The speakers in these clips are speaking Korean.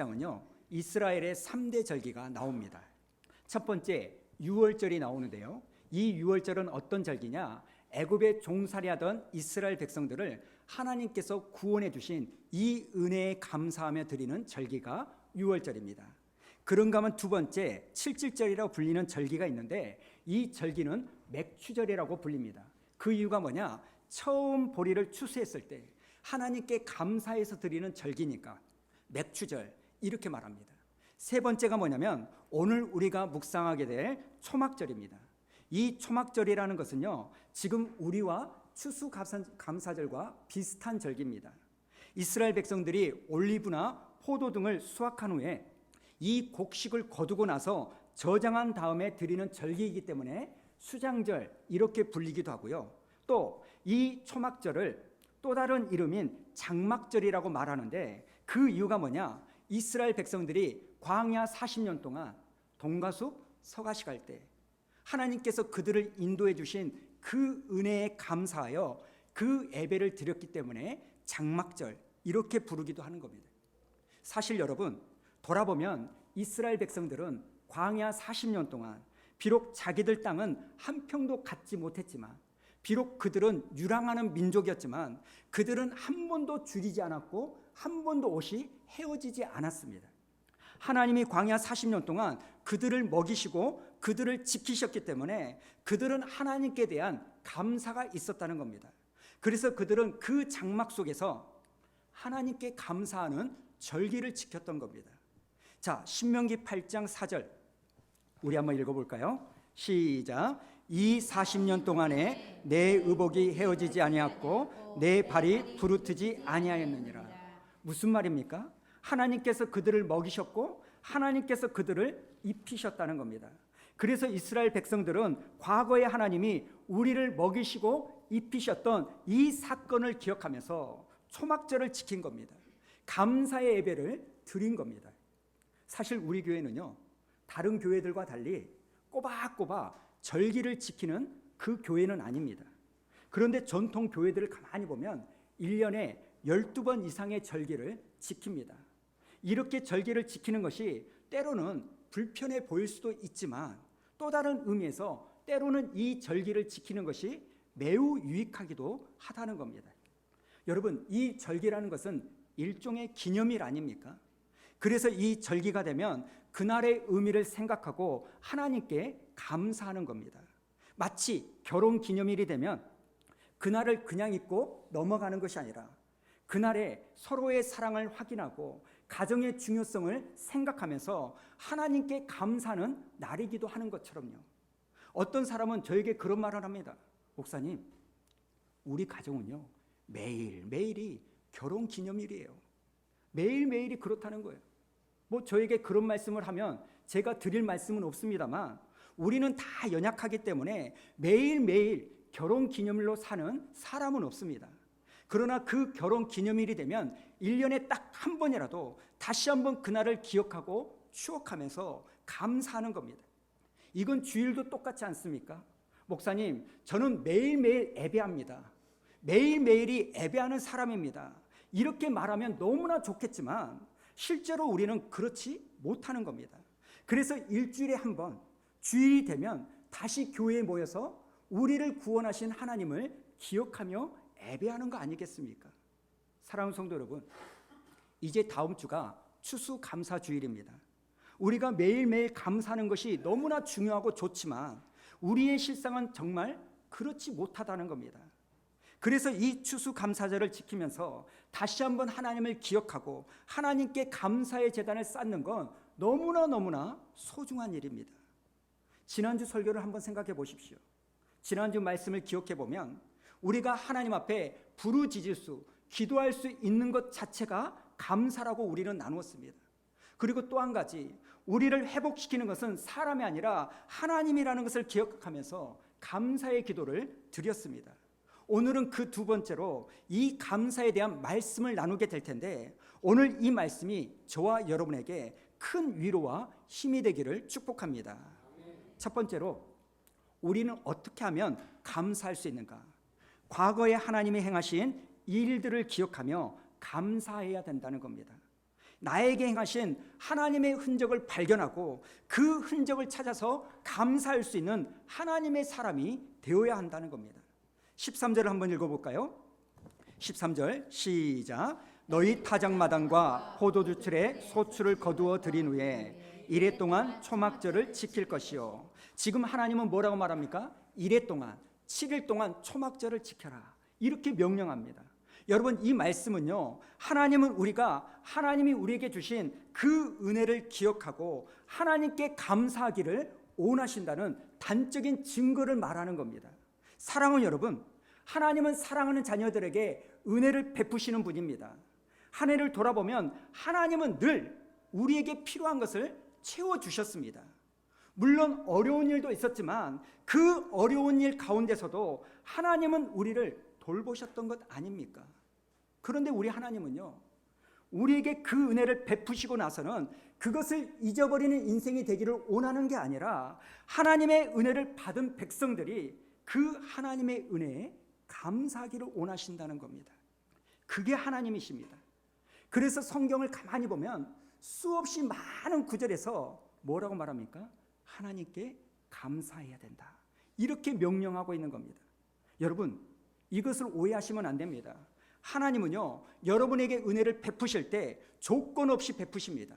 26장은요 이스라엘의 3대 절기가 나옵니다. 첫 번째 유월절이 나오는데요, 이 유월절은 어떤 절기냐, 애굽에 종살이하던 이스라엘 백성들을 하나님께서 구원해 주신 이 은혜에 감사하며 드리는 절기가 유월절입니다. 그런가 하면 두 번째 칠칠절이라고 불리는 절기가 있는데, 이 절기는 맥추절이라고 불립니다. 그 이유가 뭐냐, 처음 보리를 추수했을 때 하나님께 감사해서 드리는 절기니까 맥추절 이렇게 말합니다. 세 번째가 뭐냐면 오늘 우리가 묵상하게 될 초막절입니다. 이 초막절이라는 것은요 지금 우리와 추수감사절과 비슷한 절기입니다. 이스라엘 백성들이 올리브나 포도 등을 수확한 후에 이 곡식을 거두고 나서 저장한 다음에 드리는 절기이기 때문에 수장절 이렇게 불리기도 하고요, 또 이 초막절을 또 다른 이름인 장막절이라고 말하는데, 그 이유가 뭐냐, 이스라엘 백성들이 광야 40년 동안 동가숲 서가시 갈 때 하나님께서 그들을 인도해 주신 그 은혜에 감사하여 그 예배를 드렸기 때문에 장막절 이렇게 부르기도 하는 겁니다. 사실 여러분, 돌아보면 이스라엘 백성들은 광야 40년 동안 비록 자기들 땅은 한 평도 갖지 못했지만, 비록 그들은 유랑하는 민족이었지만 그들은 한 번도 줄이지 않았고 한 번도 옷이 헤어지지 않았습니다. 하나님이 광야 40년 동안 그들을 먹이시고 그들을 지키셨기 때문에 그들은 하나님께 대한 감사가 있었다는 겁니다. 그래서 그들은 그 장막 속에서 하나님께 감사하는 절기를 지켰던 겁니다. 자, 신명기 8장 4절 우리 한번 읽어볼까요? 시작. 이 40년 동안에 내 의복이 헤어지지 아니하였고 내 발이 부르트지 아니하였느니라. 무슨 말입니까? 하나님께서 그들을 먹이셨고 하나님께서 그들을 입히셨다는 겁니다. 그래서 이스라엘 백성들은 과거에 하나님이 우리를 먹이시고 입히셨던 이 사건을 기억하면서 초막절을 지킨 겁니다. 감사의 예배를 드린 겁니다. 사실 우리 교회는요 다른 교회들과 달리 꼬박꼬박 절기를 지키는 그 교회는 아닙니다. 그런데 전통 교회들을 가만히 보면 1년에 12번 이상의 절기를 지킵니다. 이렇게 절기를 지키는 것이 때로는 불편해 보일 수도 있지만 또 다른 의미에서 때로는 이 절기를 지키는 것이 매우 유익하기도 하다는 겁니다. 여러분, 이 절기라는 것은 일종의 기념일 아닙니까? 그래서 이 절기가 되면 그날의 의미를 생각하고 하나님께 감사하는 겁니다. 마치 결혼 기념일이 되면 그날을 그냥 잊고 넘어가는 것이 아니라 그날에 서로의 사랑을 확인하고 가정의 중요성을 생각하면서 하나님께 감사하는 날이기도 하는 것처럼요. 어떤 사람은 저에게 그런 말을 합니다. 목사님, 우리 가정은요 매일매일이 결혼 기념일이에요. 매일매일이 그렇다는 거예요. 뭐 저에게 그런 말씀을 하면 제가 드릴 말씀은 없습니다만, 우리는 다 연약하기 때문에 매일매일 결혼 기념일로 사는 사람은 없습니다. 그러나 그 결혼 기념일이 되면 1년에 딱 한 번이라도 다시 한번 그날을 기억하고 추억하면서 감사하는 겁니다. 이건 주일도 똑같지 않습니까? 목사님, 저는 매일매일 예배합니다. 매일매일이 예배하는 사람입니다. 이렇게 말하면 너무나 좋겠지만 실제로 우리는 그렇지 못하는 겁니다. 그래서 일주일에 한 번, 주일이 되면 다시 교회에 모여서 우리를 구원하신 하나님을 기억하며 예배하는 거 아니겠습니까? 사랑하는 성도 여러분, 이제 다음 주가 추수감사주일입니다. 우리가 매일매일 감사하는 것이 너무나 중요하고 좋지만 우리의 실상은 정말 그렇지 못하다는 겁니다. 그래서 이 추수감사절을 지키면서 다시 한번 하나님을 기억하고 하나님께 감사의 제단을 쌓는 건 너무나 소중한 일입니다. 지난주 설교를 한번 생각해 보십시오. 지난주 말씀을 기억해 보면 우리가 하나님 앞에 부르짖을 수, 기도할 수 있는 것 자체가 감사라고 우리는 나누었습니다. 그리고 또 한 가지, 우리를 회복시키는 것은 사람이 아니라 하나님이라는 것을 기억하면서 감사의 기도를 드렸습니다. 오늘은 그 두 번째로 이 감사에 대한 말씀을 나누게 될 텐데, 오늘 이 말씀이 저와 여러분에게 큰 위로와 힘이 되기를 축복합니다. 첫 번째로, 우리는 어떻게 하면 감사할 수 있는가? 과거에 하나님이 행하신 일들을 기억하며 감사해야 된다는 겁니다. 나에게 행하신 하나님의 흔적을 발견하고 그 흔적을 찾아서 감사할 수 있는 하나님의 사람이 되어야 한다는 겁니다. 13절을 한번 읽어볼까요? 13절 시작. 너희 타작마당과 포도주틀에 소출을 거두어 들인 후에 이레 동안 초막절을 지킬 것이요. 지금 하나님은 뭐라고 말합니까? 이레 동안 7일 동안 초막절을 지켜라, 이렇게 명령합니다. 여러분, 이 말씀은요, 하나님이 우리에게 주신 그 은혜를 기억하고 하나님께 감사하기를 원하신다는 단적인 증거를 말하는 겁니다. 사랑은 여러분, 하나님은 사랑하는 자녀들에게 은혜를 베푸시는 분입니다. 한 해를 돌아보면 하나님은 늘 우리에게 필요한 것을 채워주셨습니다. 물론 어려운 일도 있었지만 그 어려운 일 가운데서도 하나님은 우리를 돌보셨던 것 아닙니까? 그런데 우리 하나님은요, 우리에게 그 은혜를 베푸시고 나서는 그것을 잊어버리는 인생이 되기를 원하는 게 아니라 하나님의 은혜를 받은 백성들이 그 하나님의 은혜에 감사하기를 원하신다는 겁니다. 그게 하나님이십니다. 그래서 성경을 가만히 보면 수없이 많은 구절에서 뭐라고 말합니까? 하나님께 감사해야 된다, 이렇게 명령하고 있는 겁니다. 여러분, 이것을 오해하시면 안 됩니다. 하나님은요, 여러분에게 은혜를 베푸실 때 조건 없이 베푸십니다.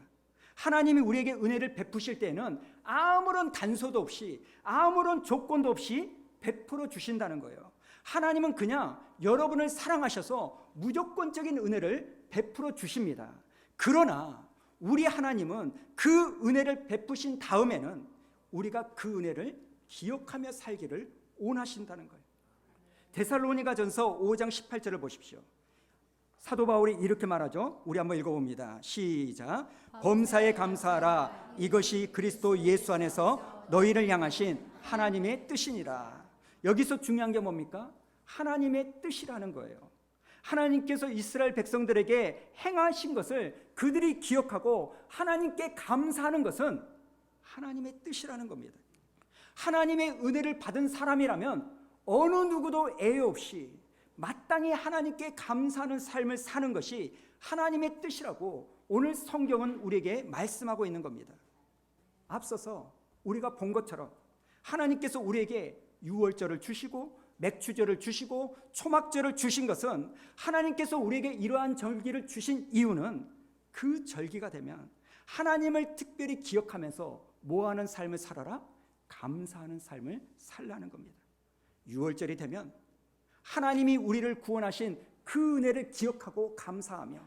하나님이 우리에게 은혜를 베푸실 때는 아무런 단서도 없이, 아무런 조건도 없이 베풀어 주신다는 거예요. 하나님은 그냥 여러분을 사랑하셔서 무조건적인 은혜를 베풀어 주십니다. 그러나 우리 하나님은 그 은혜를 베푸신 다음에는 우리가 그 은혜를 기억하며 살기를 원하신다는 거예요. 데살로니가전서 5장 18절을 보십시오. 사도 바울이 이렇게 말하죠. 우리 한번 읽어봅니다. 시작. 범사에 감사하라. 이것이 그리스도 예수 안에서 너희를 향하신 하나님의 뜻이니라. 여기서 중요한 게 뭡니까? 하나님의 뜻이라는 거예요. 하나님께서 이스라엘 백성들에게 행하신 것을 그들이 기억하고 하나님께 감사하는 것은 하나님의 뜻이라는 겁니다. 하나님의 은혜를 받은 사람이라면 어느 누구도 애애 없이 마땅히 하나님께 감사하는 삶을 사는 것이 하나님의 뜻이라고 오늘 성경은 우리에게 말씀하고 있는 겁니다. 앞서서 우리가 본 것처럼 하나님께서 우리에게 유월절을 주시고 맥추절을 주시고 초막절을 주신 것은, 하나님께서 우리에게 이러한 절기를 주신 이유는 그 절기가 되면 하나님을 특별히 기억하면서 뭐하는 삶을 살아라? 감사하는 삶을 살라는 겁니다. 유월절이 되면 하나님이 우리를 구원하신 그 은혜를 기억하고 감사하며,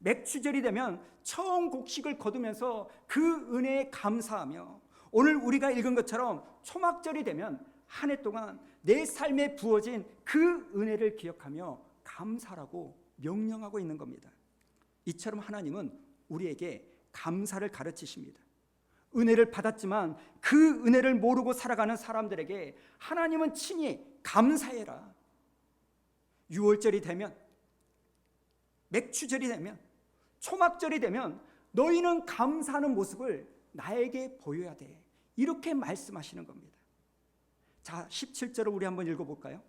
맥추절이 되면 처음 곡식을 거두면서 그 은혜에 감사하며, 오늘 우리가 읽은 것처럼 초막절이 되면 한 해 동안 내 삶에 부어진 그 은혜를 기억하며 감사라고 명령하고 있는 겁니다. 이처럼 하나님은 우리에게 감사를 가르치십니다. 은혜를 받았지만 그 은혜를 모르고 살아가는 사람들에게 하나님은 친히 감사해라. 유월절이 되면, 맥추절이 되면, 초막절이 되면 너희는 감사하는 모습을 나에게 보여야 돼, 이렇게 말씀하시는 겁니다. 자, 17절을 우리 한번 읽어볼까요?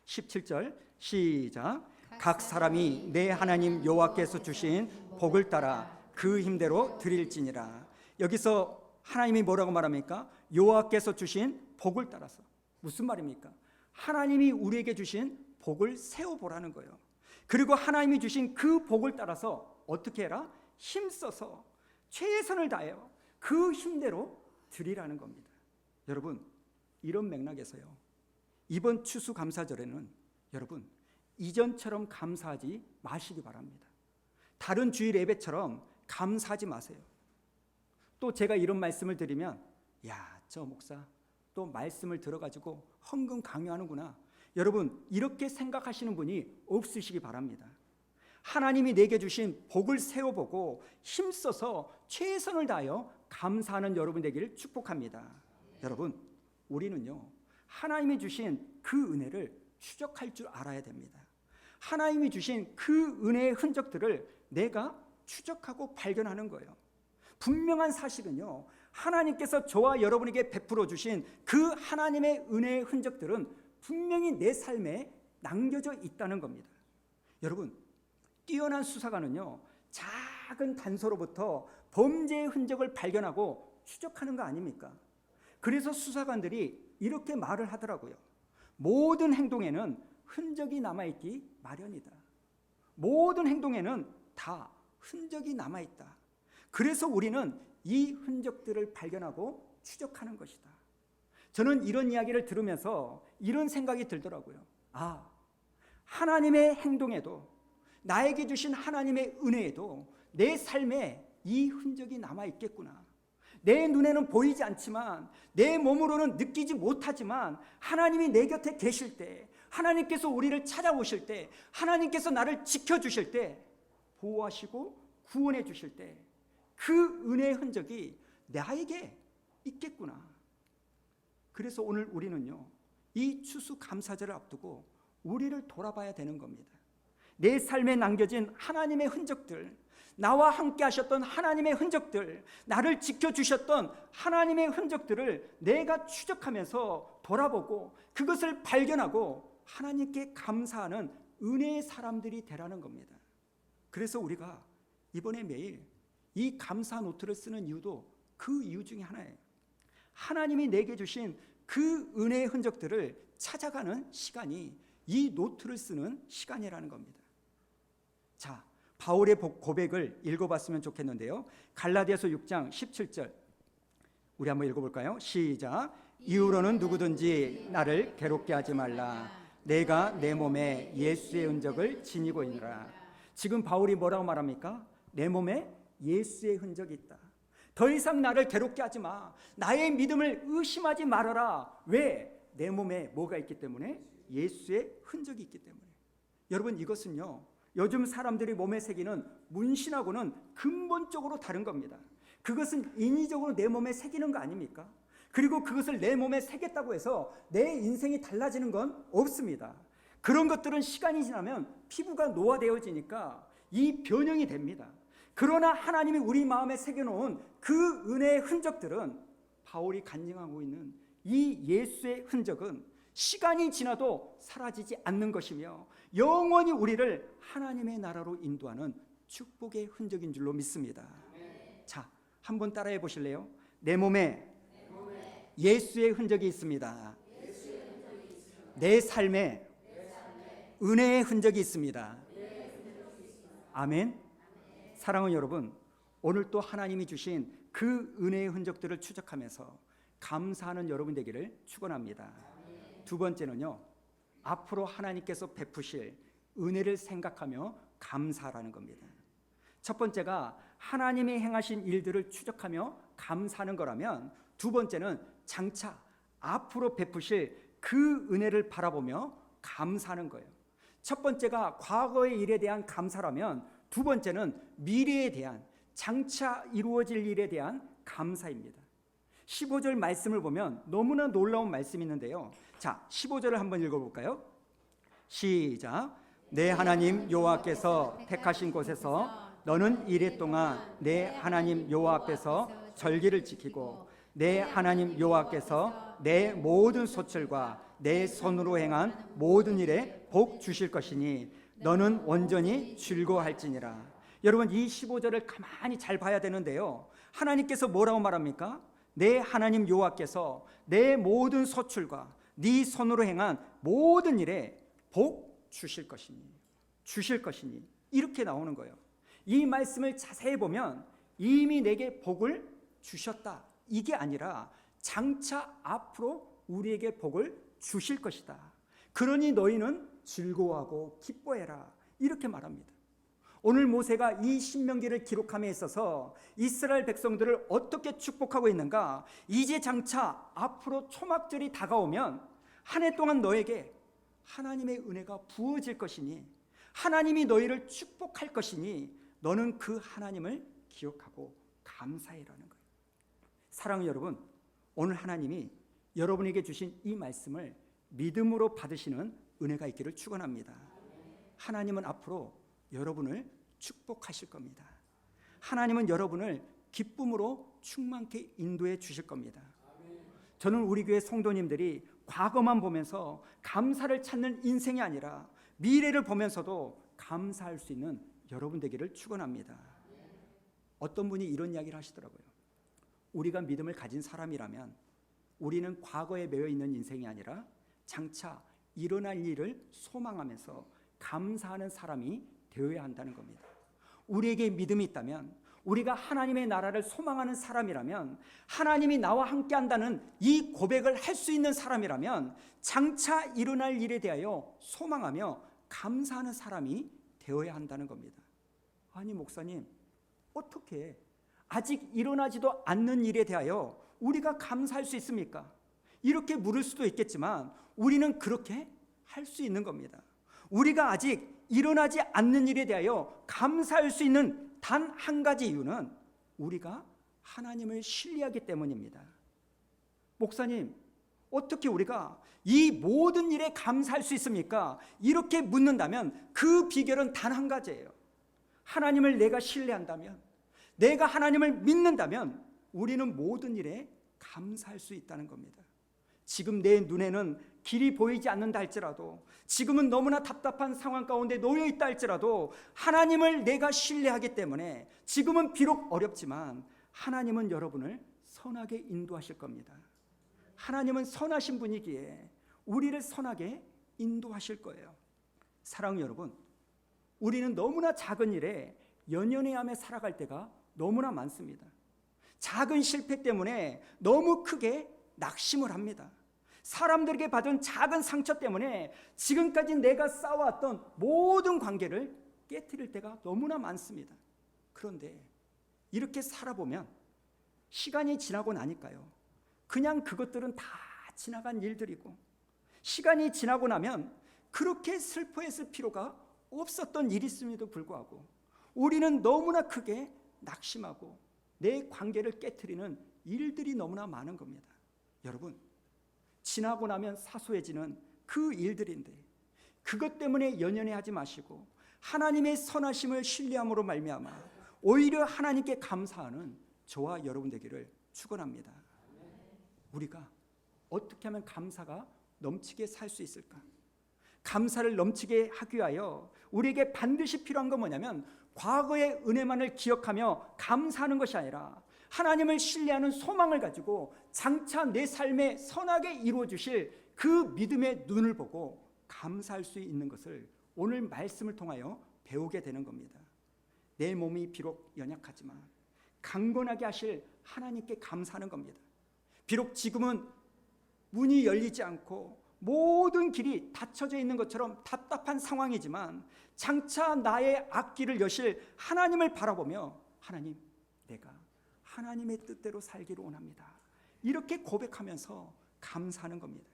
17절 시작. 각 사람이 내 하나님 여호와께서 주신 복을 따라 그 힘대로 드릴지니라. 여기서 하나님이 뭐라고 말합니까? 여호와께서 주신 복을 따라서. 무슨 말입니까? 하나님이 우리에게 주신 복을 세워보라는 거예요. 그리고 하나님이 주신 그 복을 따라서 어떻게 해라? 힘써서 최선을 다해요. 그 힘대로 드리라는 겁니다. 여러분, 이런 맥락에서요, 이번 추수감사절에는 여러분 이전처럼 감사하지 마시기 바랍니다. 다른 주일 예배처럼 감사하지 마세요. 또 제가 이런 말씀을 드리면, 야, 저 목사 또 말씀을 들어가지고 헌금 강요하는구나, 여러분 이렇게 생각하시는 분이 없으시기 바랍니다. 하나님이 내게 주신 복을 세워보고 힘써서 최선을 다하여 감사하는 여러분 되기를 축복합니다. 여러분, 우리는요, 하나님이 주신 그 은혜를 추적할 줄 알아야 됩니다. 하나님이 주신 그 은혜의 흔적들을 내가 추적하고 발견하는 거예요. 분명한 사실은요, 하나님께서 저와 여러분에게 베풀어 주신 그 하나님의 은혜의 흔적들은 분명히 내 삶에 남겨져 있다는 겁니다. 여러분, 뛰어난 수사관은요, 잘 작은 단서로부터 범죄의 흔적을 발견하고 추적하는 거 아닙니까? 그래서 수사관들이 이렇게 말을 하더라고요. 모든 행동에는 흔적이 남아있기 마련이다. 모든 행동에는 다 흔적이 남아있다. 그래서 우리는 이 흔적들을 발견하고 추적하는 것이다. 저는 이런 이야기를 들으면서 이런 생각이 들더라고요. 하나님의 행동에도, 나에게 주신 하나님의 은혜에도 내 삶에 이 흔적이 남아있겠구나. 내 눈에는 보이지 않지만, 내 몸으로는 느끼지 못하지만, 하나님이 내 곁에 계실 때, 하나님께서 우리를 찾아오실 때, 하나님께서 나를 지켜주실 때, 보호하시고 구원해 주실 때, 그 은혜의 흔적이 나에게 있겠구나. 그래서 오늘 우리는요, 이 추수감사절을 앞두고 우리를 돌아봐야 되는 겁니다. 내 삶에 남겨진 하나님의 흔적들, 나와 함께 하셨던 하나님의 흔적들, 나를 지켜주셨던 하나님의 흔적들을 내가 추적하면서 돌아보고 그것을 발견하고 하나님께 감사하는 은혜의 사람들이 되라는 겁니다. 그래서 우리가 이번에 매일 이 감사 노트를 쓰는 이유도 그 이유 중에 하나예요. 하나님이 내게 주신 그 은혜의 흔적들을 찾아가는 시간이 이 노트를 쓰는 시간이라는 겁니다. 자, 바울의 고백을 읽어봤으면 좋겠는데요. 갈라디아서 6장 17절 우리 한번 읽어볼까요? 시작. 이후로는 누구든지 나를 괴롭게 하지 말라. 내가 내 몸에 예수의 흔적을 지니고 있노라. 지금 바울이 뭐라고 말합니까? 내 몸에 예수의 흔적이 있다. 더 이상 나를 괴롭게 하지 마. 나의 믿음을 의심하지 말아라. 왜? 내 몸에 뭐가 있기 때문에? 예수의 흔적이 있기 때문에. 여러분, 이것은요, 요즘 사람들이 몸에 새기는 문신하고는 근본적으로 다른 겁니다. 그것은 인위적으로 내 몸에 새기는 거 아닙니까? 그리고 그것을 내 몸에 새겼다고 해서 내 인생이 달라지는 건 없습니다. 그런 것들은 시간이 지나면 피부가 노화되어지니까 이 변형이 됩니다. 그러나 하나님이 우리 마음에 새겨놓은 그 은혜의 흔적들은, 바울이 간증하고 있는 이 예수의 흔적은 시간이 지나도 사라지지 않는 것이며 영원히 우리를 하나님의 나라로 인도하는 축복의 흔적인 줄로 믿습니다. 자, 한번 따라해 보실래요? 내 몸에 예수의 흔적이 있습니다. 내 삶에 은혜의 흔적이 있습니다. 아멘. 사랑하는 여러분, 오늘 또 하나님이 주신 그 은혜의 흔적들을 추적하면서 감사하는 여러분 되기를 축원합니다. 두 번째는요, 앞으로 하나님께서 베푸실 은혜를 생각하며 감사하라는 겁니다. 첫 번째가 하나님이 행하신 일들을 추적하며 감사하는 거라면, 두 번째는 장차 앞으로 베푸실 그 은혜를 바라보며 감사하는 거예요. 첫 번째가 과거의 일에 대한 감사라면, 두 번째는 미래에 대한, 장차 이루어질 일에 대한 감사입니다. 15절 말씀을 보면 너무나 놀라운 말씀이 있는데요. 자, 15절을 한번 읽어볼까요? 시작. 내 하나님 여호와께서 택하신 곳에서 너는 이래 동안 내 하나님 여호와 앞에서 절기를 지키고, 내 하나님 여호와께서 내 모든 소출과 내 손으로 행한 모든 일에 복 주실 것이니 너는 온전히 즐거워할지니라. 여러분, 이 15절을 가만히 잘 봐야 되는데요, 하나님께서 뭐라고 말합니까? 내 하나님 여호와께서 내 모든 소출과 네 손으로 행한 모든 일에 복 주실 것이니, 이렇게 나오는 거예요. 이 말씀을 자세히 보면 이미 내게 복을 주셨다, 이게 아니라 장차 앞으로 우리에게 복을 주실 것이다. 그러니 너희는 즐거워하고 기뻐해라, 이렇게 말합니다. 오늘 모세가 이 신명기를 기록함에 있어서 이스라엘 백성들을 어떻게 축복하고 있는가? 이제 장차 앞으로 초막절이 다가오면 한 해 동안 너에게 하나님의 은혜가 부어질 것이니, 하나님이 너희를 축복할 것이니 너는 그 하나님을 기억하고 감사해라는 거예요. 사랑하는 여러분, 오늘 하나님이 여러분에게 주신 이 말씀을 믿음으로 받으시는 은혜가 있기를 축원합니다. 하나님은 앞으로 여러분을 축복하실 겁니다. 하나님은 여러분을 기쁨으로 충만케 인도해 주실 겁니다. 저는 우리 교회 성도님들이 과거만 보면서 감사를 찾는 인생이 아니라 미래를 보면서도 감사할 수 있는 여러분 되기를 축원합니다. 어떤 분이 이런 이야기를 하시더라고요. 우리가 믿음을 가진 사람이라면 우리는 과거에 매여 있는 인생이 아니라 장차 일어날 일을 소망하면서 감사하는 사람이 되어야 한다는 겁니다. 우리에게 믿음이 있다면, 우리가 하나님의 나라를 소망하는 사람이라면, 하나님이 나와 함께 한다는 이 고백을 할 수 있는 사람이라면 장차 일어날 일에 대하여 소망하며 감사하는 사람이 되어야 한다는 겁니다. 아니 목사님, 어떻게 아직 일어나지도 않는 일에 대하여 우리가 감사할 수 있습니까? 이렇게 물을 수도 있겠지만 우리는 그렇게 할 수 있는 겁니다. 우리가 아직 일어나지 않는 일에 대하여 감사할 수 있는 단 한 가지 이유는 우리가 하나님을 신뢰하기 때문입니다. 목사님, 어떻게 우리가 이 모든 일에 감사할 수 있습니까? 이렇게 묻는다면 그 비결은 단 한 가지예요. 하나님을 내가 신뢰한다면, 내가 하나님을 믿는다면 우리는 모든 일에 감사할 수 있다는 겁니다. 지금 내 눈에는 길이 보이지 않는다 할지라도, 지금은 너무나 답답한 상황 가운데 놓여 있다 할지라도 하나님을 내가 신뢰하기 때문에 지금은 비록 어렵지만 하나님은 여러분을 선하게 인도하실 겁니다. 하나님은 선하신 분이기에 우리를 선하게 인도하실 거예요. 사랑하는 여러분, 우리는 너무나 작은 일에 연연해하며 살아갈 때가 너무나 많습니다. 작은 실패 때문에 너무 크게 낙심을 합니다. 사람들에게 받은 작은 상처 때문에 지금까지 내가 쌓아왔던 모든 관계를 깨트릴 때가 너무나 많습니다. 그런데 이렇게 살아보면 시간이 지나고 나니까요, 그냥 그것들은 다 지나간 일들이고, 시간이 지나고 나면 그렇게 슬퍼했을 필요가 없었던 일이 있음에도 불구하고 우리는 너무나 크게 낙심하고 내 관계를 깨트리는 일들이 너무나 많은 겁니다. 여러분, 지나고 나면 사소해지는 그 일들인데 그것 때문에 연연해하지 마시고 하나님의 선하심을 신뢰함으로 말미암아 오히려 하나님께 감사하는 저와 여러분 되기를 축원합니다. 우리가 어떻게 하면 감사가 넘치게 살 수 있을까? 감사를 넘치게 하기 위하여 우리에게 반드시 필요한 건 뭐냐면 과거의 은혜만을 기억하며 감사하는 것이 아니라 하나님을 신뢰하는 소망을 가지고 장차 내 삶에 선하게 이루어 주실 그 믿음의 눈을 보고 감사할 수 있는 것을 오늘 말씀을 통하여 배우게 되는 겁니다. 내 몸이 비록 연약하지만 강건하게 하실 하나님께 감사하는 겁니다. 비록 지금은 문이 열리지 않고 모든 길이 닫혀져 있는 것처럼 답답한 상황이지만 장차 나의 앞길을 여실 하나님을 바라보며 하나님, 내가 하나님의 뜻대로 살기를 원합니다. 이렇게 고백하면서 감사하는 겁니다.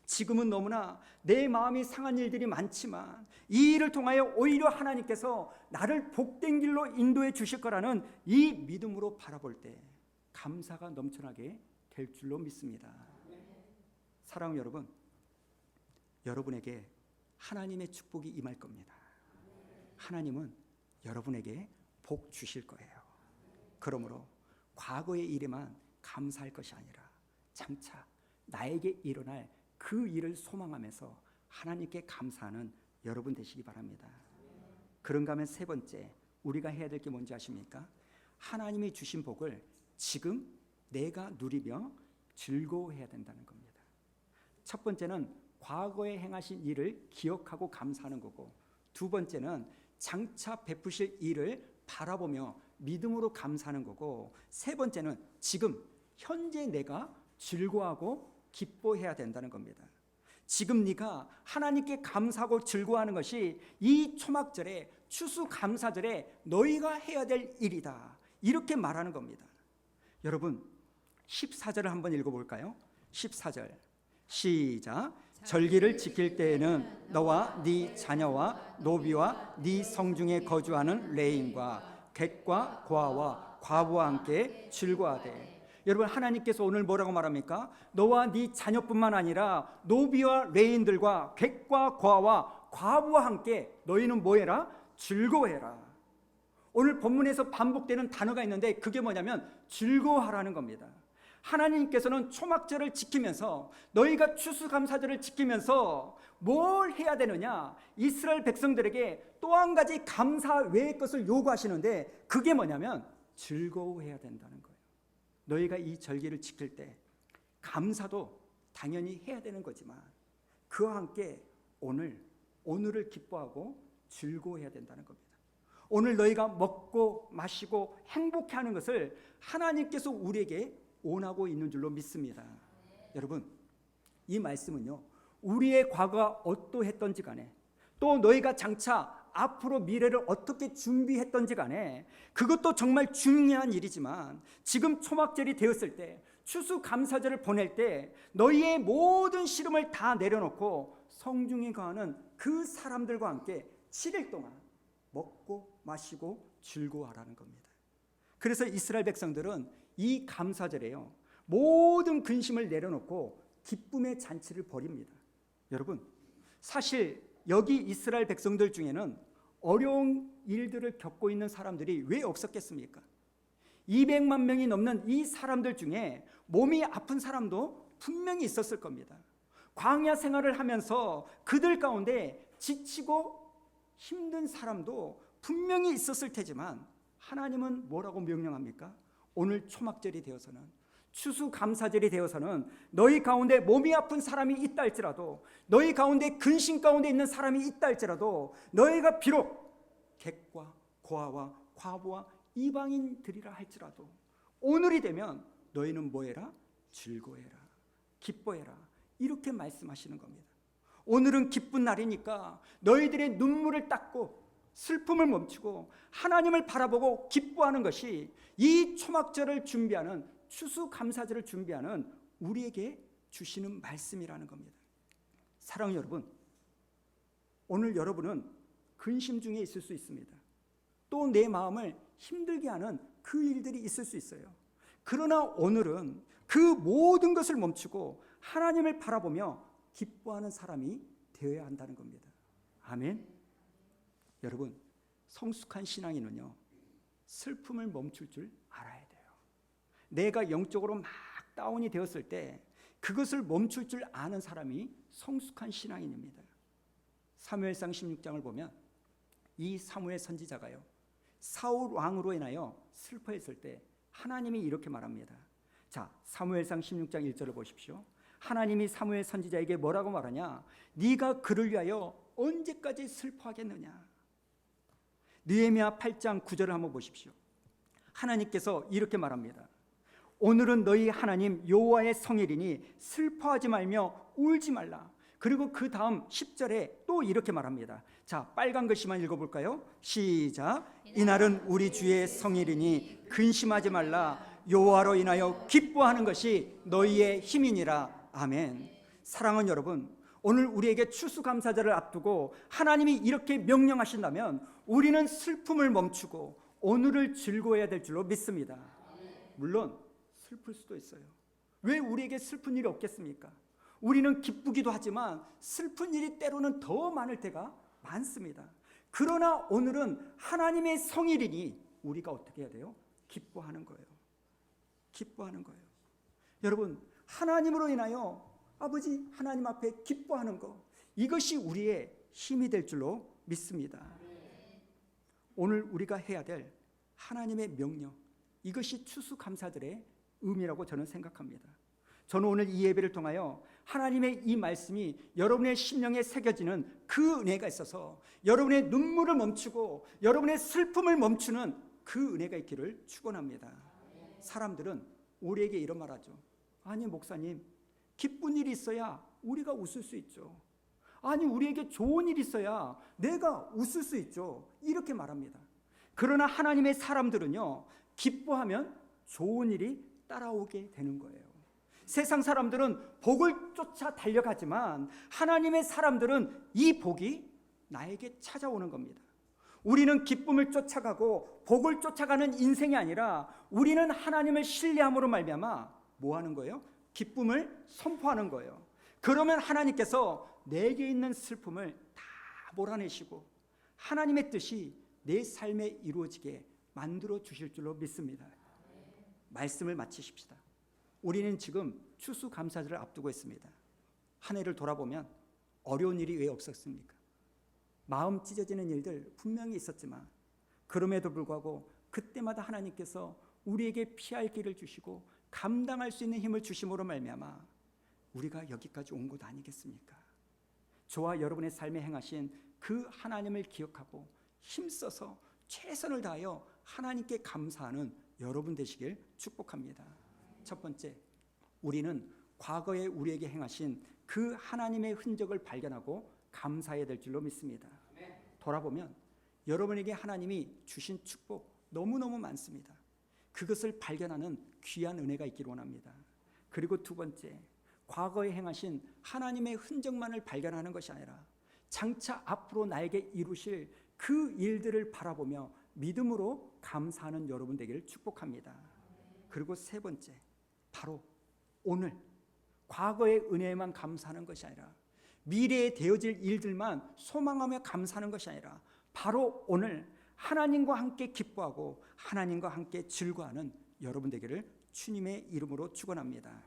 지금은 너무나 내 마음이 상한 일들이 많지만 이 일을 통하여 오히려 하나님께서 나를 복된 길로 인도해 주실 거라는 이 믿음으로 바라볼 때 감사가 넘쳐나게 될 줄로 믿습니다. 사랑하는 여러분, 여러분에게 하나님의 축복이 임할 겁니다. 하나님은 여러분에게 복 주실 거예요. 그러므로 과거의 일에만 감사할 것이 아니라 장차 나에게 일어날 그 일을 소망하면서 하나님께 감사하는 여러분 되시기 바랍니다. 그런가 하면 세 번째, 우리가 해야 될 게 뭔지 아십니까? 하나님이 주신 복을 지금 내가 누리며 즐거워해야 된다는 겁니다. 첫 번째는 과거에 행하신 일을 기억하고 감사하는 거고, 두 번째는 장차 베푸실 일을 바라보며 믿음으로 감사하는 거고, 세 번째는 지금 현재 내가 즐거워하고 기뻐해야 된다는 겁니다. 지금 네가 하나님께 감사하고 즐거워하는 것이 이 초막절에 추수감사절에 너희가 해야 될 일이다, 이렇게 말하는 겁니다. 여러분, 14절을 한번 읽어볼까요? 14절 시작. 절기를 지킬 때에는 너와 네 자녀와 노비와 네 성중에 거주하는 레인과 객과 고아와 과부와 함께 즐거워하되. 여러분, 하나님께서 오늘 뭐라고 말합니까? 너와 네 자녀뿐만 아니라 노비와 레인들과 객과 고아와 과부와 함께 너희는 뭐해라? 즐거워해라. 오늘 본문에서 반복되는 단어가 있는데 그게 뭐냐면 즐거워하라는 겁니다. 하나님께서는 초막절을 지키면서, 너희가 추수감사절을 지키면서 뭘 해야 되느냐? 이스라엘 백성들에게 또 한 가지 감사 외의 것을 요구하시는데 그게 뭐냐면 즐거워해야 된다는 거예요. 너희가 이 절기를 지킬 때 감사도 당연히 해야 되는 거지만 그와 함께 오늘을 기뻐하고 즐거워해야 된다는 겁니다. 오늘 너희가 먹고 마시고 행복해하는 것을 하나님께서 우리에게 원하고 있는 줄로 믿습니다. 여러분, 이 말씀은요, 우리의 과거가 어떠했던지 간에 또 너희가 장차 앞으로 미래를 어떻게 준비했던지 간에 그것도 정말 중요한 일이지만 지금 초막절이 되었을 때 추수감사절을 보낼 때 너희의 모든 시름을 다 내려놓고 성중에 거하는 그 사람들과 함께 7일 동안 먹고 마시고 즐거워하라는 겁니다. 그래서 이스라엘 백성들은 이 감사절에요, 모든 근심을 내려놓고 기쁨의 잔치를 벌입니다. 여러분, 사실 여기 이스라엘 백성들 중에는 어려운 일들을 겪고 있는 사람들이 왜 없었겠습니까? 200만 명이 넘는 이 사람들 중에 몸이 아픈 사람도 분명히 있었을 겁니다. 광야 생활을 하면서 그들 가운데 지치고 힘든 사람도 분명히 있었을 테지만 하나님은 뭐라고 명령합니까? 오늘 초막절이 되어서는, 추수감사절이 되어서는 너희 가운데 몸이 아픈 사람이 있다 할지라도, 너희 가운데 근심 가운데 있는 사람이 있다 할지라도 너희가 비록 객과 고아와 과부와 이방인들이라 할지라도 오늘이 되면 너희는 뭐해라? 즐거워해라, 기뻐해라, 이렇게 말씀하시는 겁니다. 오늘은 기쁜 날이니까 너희들의 눈물을 닦고 슬픔을 멈추고 하나님을 바라보고 기뻐하는 것이 이 초막절을 준비하는, 추수감사절을 준비하는 우리에게 주시는 말씀이라는 겁니다. 사랑하는 여러분, 오늘 여러분은 근심 중에 있을 수 있습니다. 또 내 마음을 힘들게 하는 그 일들이 있을 수 있어요. 그러나 오늘은 그 모든 것을 멈추고 하나님을 바라보며 기뻐하는 사람이 되어야 한다는 겁니다. 아멘. 여러분, 성숙한 신앙인은요, 슬픔을 멈출 줄 알아야 돼요. 내가 영적으로 막 다운이 되었을 때 그것을 멈출 줄 아는 사람이 성숙한 신앙인입니다. 사무엘상 16장을 보면 이 사무엘 선지자가요, 사울 왕으로 인하여 슬퍼했을 때 하나님이 이렇게 말합니다. 자, 사무엘상 16장 1절을 보십시오. 하나님이 사무엘 선지자에게 뭐라고 말하냐? 네가 그를 위하여 언제까지 슬퍼하겠느냐? 느헤미야 8장 9절을 한번 보십시오. 하나님께서 이렇게 말합니다. 오늘은 너희 하나님 여호와의 성일이니 슬퍼하지 말며 울지 말라. 그리고 그 다음 10절에 또 이렇게 말합니다. 자, 빨간 글씨만 읽어볼까요? 시작. 이날은 우리 주의 성일이니 근심하지 말라. 여호와로 인하여 기뻐하는 것이 너희의 힘이니라. 아멘. 사랑하는 여러분, 오늘 우리에게 추수감사절을 앞두고 하나님이 이렇게 명령하신다면 우리는 슬픔을 멈추고 오늘을 즐거워해야 될 줄로 믿습니다. 물론 슬플 수도 있어요. 왜 우리에게 슬픈 일이 없겠습니까? 우리는 기쁘기도 하지만 슬픈 일이 때로는 더 많을 때가 많습니다. 그러나 오늘은 하나님의 성일이니 우리가 어떻게 해야 돼요? 기뻐하는 거예요. 기뻐하는 거예요. 여러분, 하나님으로 인하여 아버지 하나님 앞에 기뻐하는 것, 이것이 우리의 힘이 될 줄로 믿습니다. 오늘 우리가 해야 될 하나님의 명령, 이것이 추수감사절의 의미라고 저는 생각합니다. 저는 오늘 이 예배를 통하여 하나님의 이 말씀이 여러분의 심령에 새겨지는 그 은혜가 있어서 여러분의 눈물을 멈추고 여러분의 슬픔을 멈추는 그 은혜가 있기를 축원합니다. 사람들은 우리에게 이런 말하죠. 아니 목사님, 기쁜 일이 있어야 우리가 웃을 수 있죠. 아니 우리에게 좋은 일이 있어야 내가 웃을 수 있죠. 이렇게 말합니다. 그러나 하나님의 사람들은요, 기뻐하면 좋은 일이 따라오게 되는 거예요. 세상 사람들은 복을 쫓아 달려가지만 하나님의 사람들은 이 복이 나에게 찾아오는 겁니다. 우리는 기쁨을 쫓아가고 복을 쫓아가는 인생이 아니라 우리는 하나님을 신뢰함으로 말미암아 뭐 하는 거예요? 기쁨을 선포하는 거예요. 그러면 하나님께서 내게 있는 슬픔을 다 몰아내시고 하나님의 뜻이 내 삶에 이루어지게 만들어 주실 줄로 믿습니다. 말씀을 마치십시다. 우리는 지금 추수감사절을 앞두고 있습니다. 한 해를 돌아보면 어려운 일이 왜 없었습니까? 마음 찢어지는 일들 분명히 있었지만 그럼에도 불구하고 그때마다 하나님께서 우리에게 피할 길을 주시고 감당할 수 있는 힘을 주심으로 말미암아 우리가 여기까지 온 것 아니겠습니까? 저와 여러분의 삶에 행하신 그 하나님을 기억하고 힘써서 최선을 다하여 하나님께 감사하는 여러분 되시길 축복합니다. 첫 번째, 우리는 과거에 우리에게 행하신 그 하나님의 흔적을 발견하고 감사해야 될 줄로 믿습니다. 돌아보면 여러분에게 하나님이 주신 축복 너무너무 많습니다. 그것을 발견하는 귀한 은혜가 있기를 원합니다. 그리고 두 번째, 과거에 행하신 하나님의 흔적만을 발견하는 것이 아니라 장차 앞으로 나에게 이루실 그 일들을 바라보며 믿음으로 감사하는 여러분 되기를 축복합니다. 그리고 세 번째, 바로 오늘 과거의 은혜에만 감사하는 것이 아니라 미래에 되어질 일들만 소망하며 감사하는 것이 아니라 바로 오늘 하나님과 함께 기뻐하고 하나님과 함께 즐거워하는 여러분 되기를 주님의 이름으로 축원합니다.